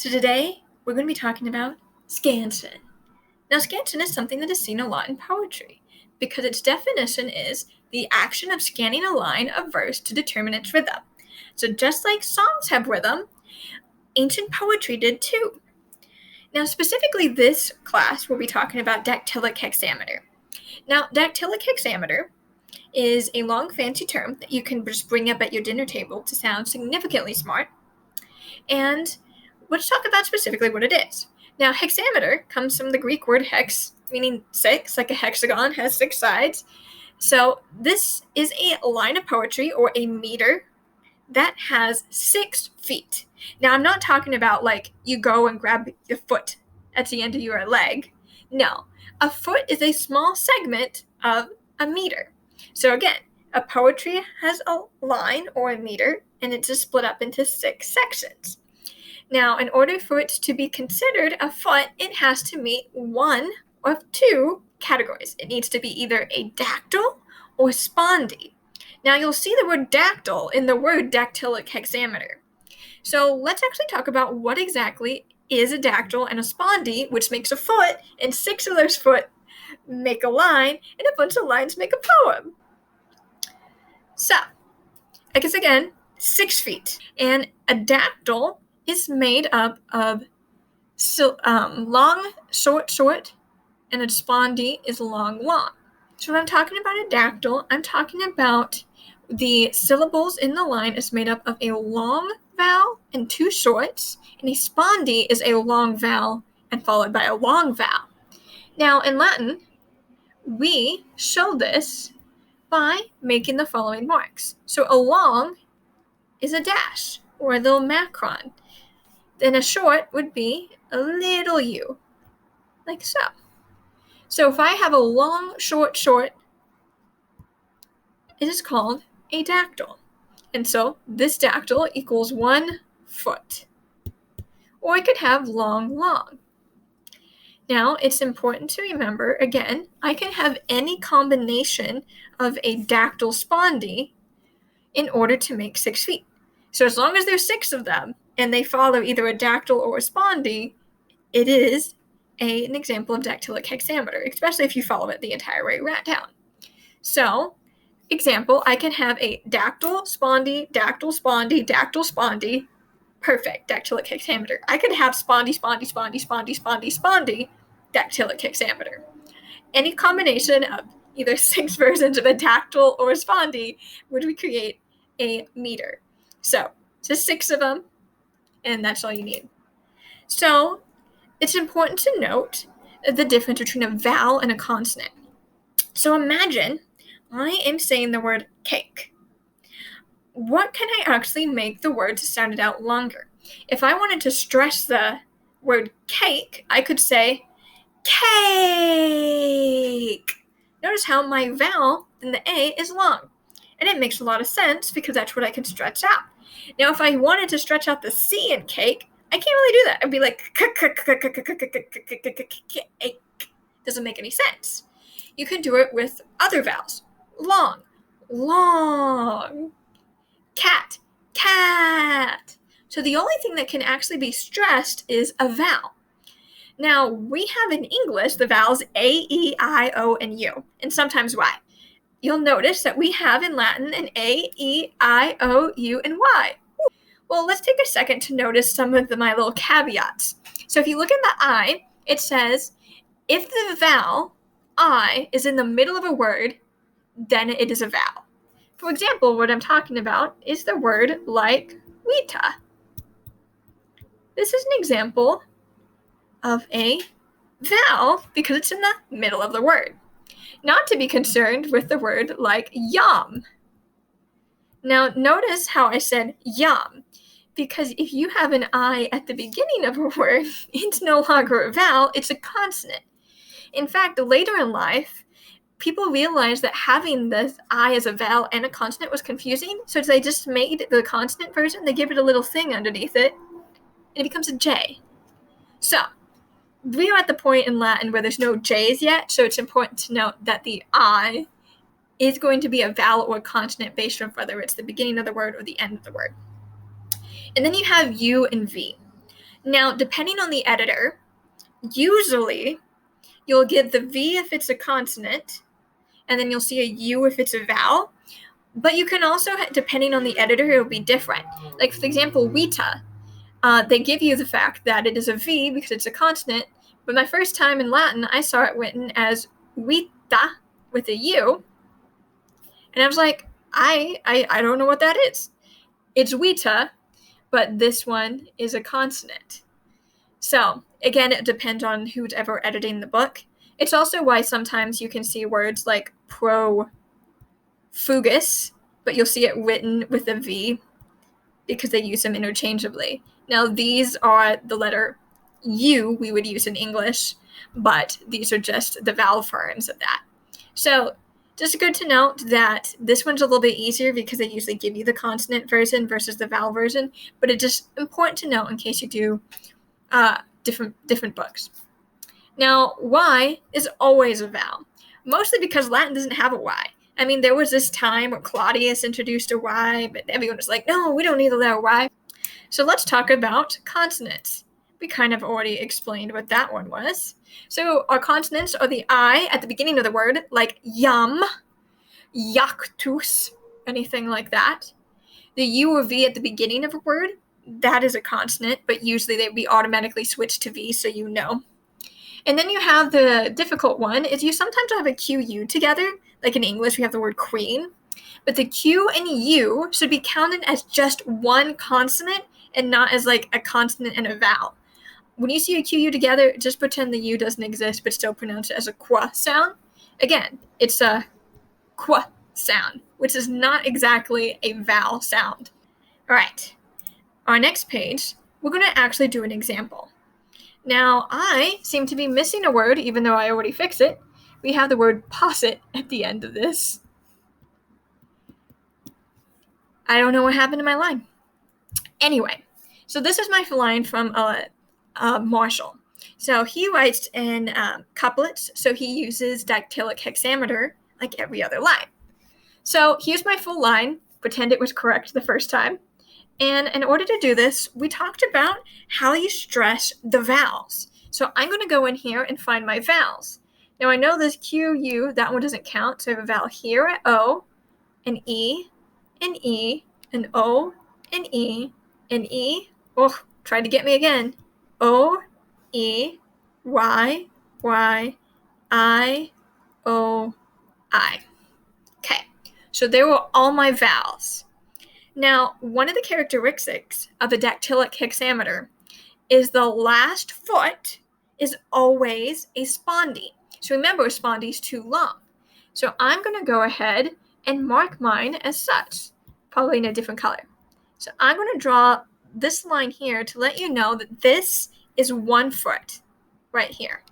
So today, we're going to be talking about Scansion. Now, Scansion is something that is seen a lot in poetry, because its definition is the action of scanning a line of verse to determine its rhythm. So just like songs have rhythm, ancient poetry did too. Now, specifically this class, we'll be talking about dactylic hexameter. Now, dactylic hexameter is a long fancy term that you can just bring up at your dinner table to sound significantly smart. And let's talk about specifically what it is. Now, hexameter comes from the Greek word hex, meaning six, like a hexagon has 6 sides. So this is a line of poetry or a meter that has 6 feet. Now, I'm not talking about like you go and grab your foot at the end of your leg. No, a foot is a small segment of a meter. So again, a poetry has a line or a meter, and it's just split up into 6 sections. Now, in order for it to be considered a foot, it has to meet one of 2 categories. It needs to be either a dactyl or spondy. Now, you'll see the word dactyl in the word dactylic hexameter. So let's actually talk about what exactly is a dactyl and a spondy, which makes a foot, and 6 of those foot make a line, and a bunch of lines make a poem. So, I guess again, 6 feet. And a dactyl is made up of long, short, and a spondy is long. So when I'm talking about a dactyl, I'm talking about the syllables in the line is made up of a long vowel and 2 shorts, and a spondy is a long vowel and followed by a long vowel. Now, in Latin, we show this by making the following marks. So a long is a dash or a little macron. Then a short would be a little u, like so. So if I have a long, short, it is called a dactyl. And so this dactyl equals 1 foot. Or I could have long. Now, it's important to remember, again, I can have any combination of a dactyl spondy in order to make 6 feet. So as long as there's 6 of them, and they follow either a dactyl or a spondy, it is an example of dactylic hexameter, especially if you follow it the entire way down. So, example, I can have a dactyl, spondy, dactyl, spondy, dactyl, spondy. Perfect, dactylic hexameter. I could have spondy, dactylic hexameter. Any combination of either 6 versions of a dactyl or a spondy would create a meter. So, just 6 of them, and that's all you need. So, it's important to note the difference between a vowel and a consonant. So imagine I am saying the word cake. What can I actually make the word to sound it out longer? If I wanted to stress the word cake, I could say cake. Notice how my vowel in the A is long. And it makes a lot of sense because that's what I can stretch out. Now, if I wanted to stretch out the C in cake, I can't really do that. I'd be like, doesn't make any sense. You can do it with other vowels. Long. Cat. So the only thing that can actually be stressed is a vowel. Now, we have in English the vowels A, E, I, O, and U, and sometimes Y. You'll notice that we have in Latin an A, E, I, O, U, and Y. Well, let's take a second to notice some of my little caveats. So if you look at the I, it says, if the vowel I is in the middle of a word, then it is a vowel. For example, what I'm talking about is the word like Wita. This is an example of a vowel because it's in the middle of the word. Not to be concerned with the word like yum. Now, notice how I said yum, because if you have an I at the beginning of a word, it's no longer a vowel, it's a consonant. In fact, later in life, people realized that having this I as a vowel and a consonant was confusing, so they just made the consonant version, they give it a little thing underneath it, and it becomes a J. So, we are at the point in Latin where there's no J's yet, so it's important to note that the I is going to be a vowel or a consonant based on whether it's the beginning of the word or the end of the word. And then you have U and V. Now, depending on the editor, usually you'll get the V if it's a consonant, and then you'll see a U if it's a vowel. But you can also, depending on the editor, it'll be different. Like, for example, Vita, they give you the fact that it is a V because it's a consonant, but my first time in Latin, I saw it written as Vita with a U, and I was like, I don't know what that is. It's Vita, but this one is a consonant. So, again, it depends on who's ever editing the book. It's also why sometimes you can see words like fugus, but you'll see it written with a V because they use them interchangeably. Now, these are the letter U we would use in English, but these are just the vowel forms of that. So, just good to note that this one's a little bit easier because they usually give you the consonant version versus the vowel version, but it's just important to note in case you do different books. Now, Y is always a vowel, mostly because Latin doesn't have a Y. I mean, there was this time where Claudius introduced a Y, but everyone was like, no, we don't need a letter Y. So let's talk about consonants. We kind of already explained what that one was. So our consonants are the I at the beginning of the word, like yum, yactus, anything like that. The U or V at the beginning of a word, that is a consonant, but usually they'd be automatically switched to V, so you know. And then you have the difficult one, is you sometimes have a QU together, like in English we have the word queen, but the Q and U should be counted as just one consonant and not as like a consonant and a vowel. When you see a QU together, just pretend the U doesn't exist, but still pronounce it as a qua sound. Again, it's a qua sound, which is not exactly a vowel sound. All right, our next page, we're going to actually do an example. Now, I seem to be missing a word, even though I already fixed it. We have the word posset at the end of this. I don't know what happened to my line. Anyway, so this is my line from Marshall. So he writes in couplets, so he uses dactylic hexameter like every other line. So here's my full line. Pretend it was correct the first time. And in order to do this, we talked about how you stress the vowels. So I'm going to go in here and find my vowels. Now I know this Q, U, that one doesn't count. So I have a vowel here at O, an E, an E, an O, an E, an E. Oh, tried to get me again. O, E, Y, Y, I, O, I. Okay, so they were all my vowels. Now, one of the characteristics of the dactylic hexameter is the last foot is always a spondee. So remember, a spondee is too long. So I'm going to go ahead and mark mine as such, probably in a different color. So I'm going to draw this line here to let you know that this is 1 foot right here.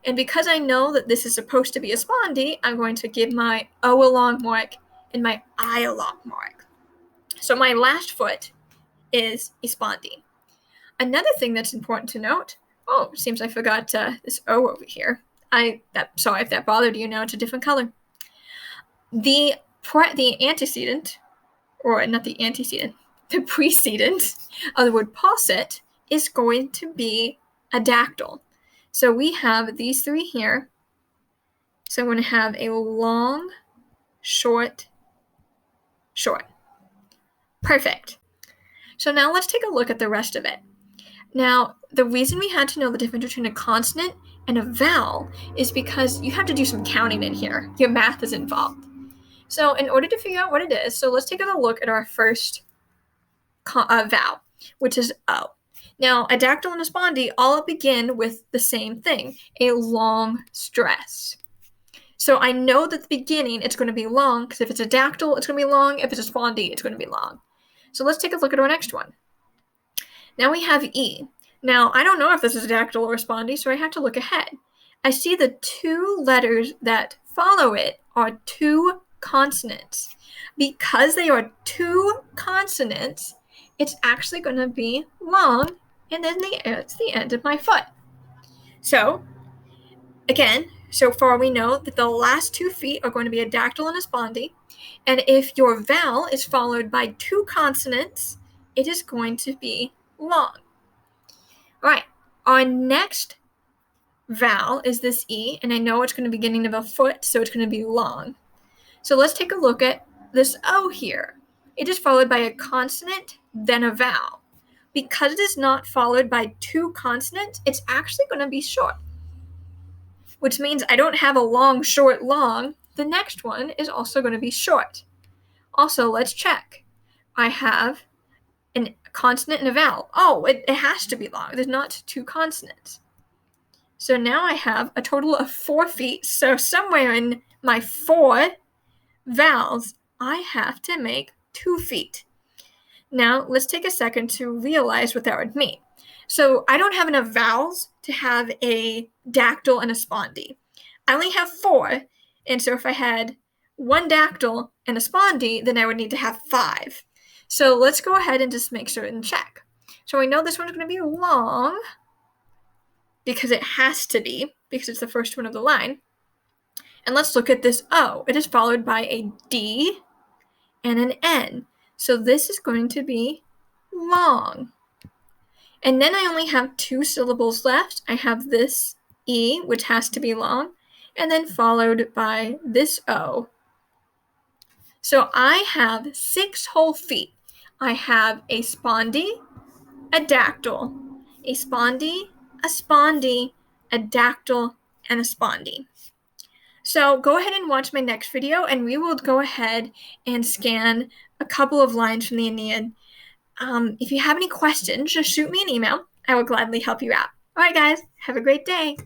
And because I know that this is supposed to be a spondee, I'm going to give my O along mark and my I along mark. So my last foot is a spondee. Another thing that's important to note, seems I forgot this O over here. Sorry if that bothered you, now it's a different color. The antecedent, or not the antecedent, the precedent of the word posset is going to be a dactyl. So we have these three here. So I'm going to have a long, short, short. Perfect. So now let's take a look at the rest of it. Now, the reason we had to know the difference between a consonant and a vowel is because you have to do some counting in here. Your math is involved. So in order to figure out what it is, so let's take a look at our first vowel, which is O. Now, a dactyl and a spondee all begin with the same thing, a long stress. So I know that at the beginning it's going to be long, because if it's a dactyl, it's going to be long. If it's a spondee, it's going to be long. So let's take a look at our next one. Now we have E. Now, I don't know if this is a dactyl or a spondee, so I have to look ahead. I see the two letters that follow it are two consonants. Because they are two consonants, it's actually going to be long, and then it's the end of my foot. So, again, so far we know that the last 2 feet are going to be a dactyl and a spondee, and if your vowel is followed by two consonants, it is going to be long. our next vowel is this E, and I know it's going to be beginning of a foot, so it's going to be long. So let's take a look at this O here. It is followed by a consonant, then a vowel. Because it is not followed by two consonants, it's actually going to be short, which means I don't have a long, short, long. The next one is also going to be short. Also, let's check. I have a consonant and a vowel. Oh, it has to be long. There's not two consonants. So now I have a total of 4 feet. So somewhere in my 4 vowels, I have to make 2 feet. Now, let's take a second to realize what that would mean. So I don't have enough vowels to have a dactyl and a spondy. I only have 4, and so if I had 1 dactyl and a spondy, then I would need to have 5. So let's go ahead and just make sure and check. So we know this one's going to be long, because it has to be, because it's the first one of the line. And let's look at this O. It is followed by a D and an N. So this is going to be long. And then I only have 2 syllables left. I have this E, which has to be long, and then followed by this O. So I have 6 whole feet. I have a spondy, a dactyl, a spondy, a dactyl, and a spondy. So go ahead and watch my next video, and we will go ahead and scan a couple of lines from the Aeneid. If you have any questions, just shoot me an email. I will gladly help you out. All right, guys, have a great day.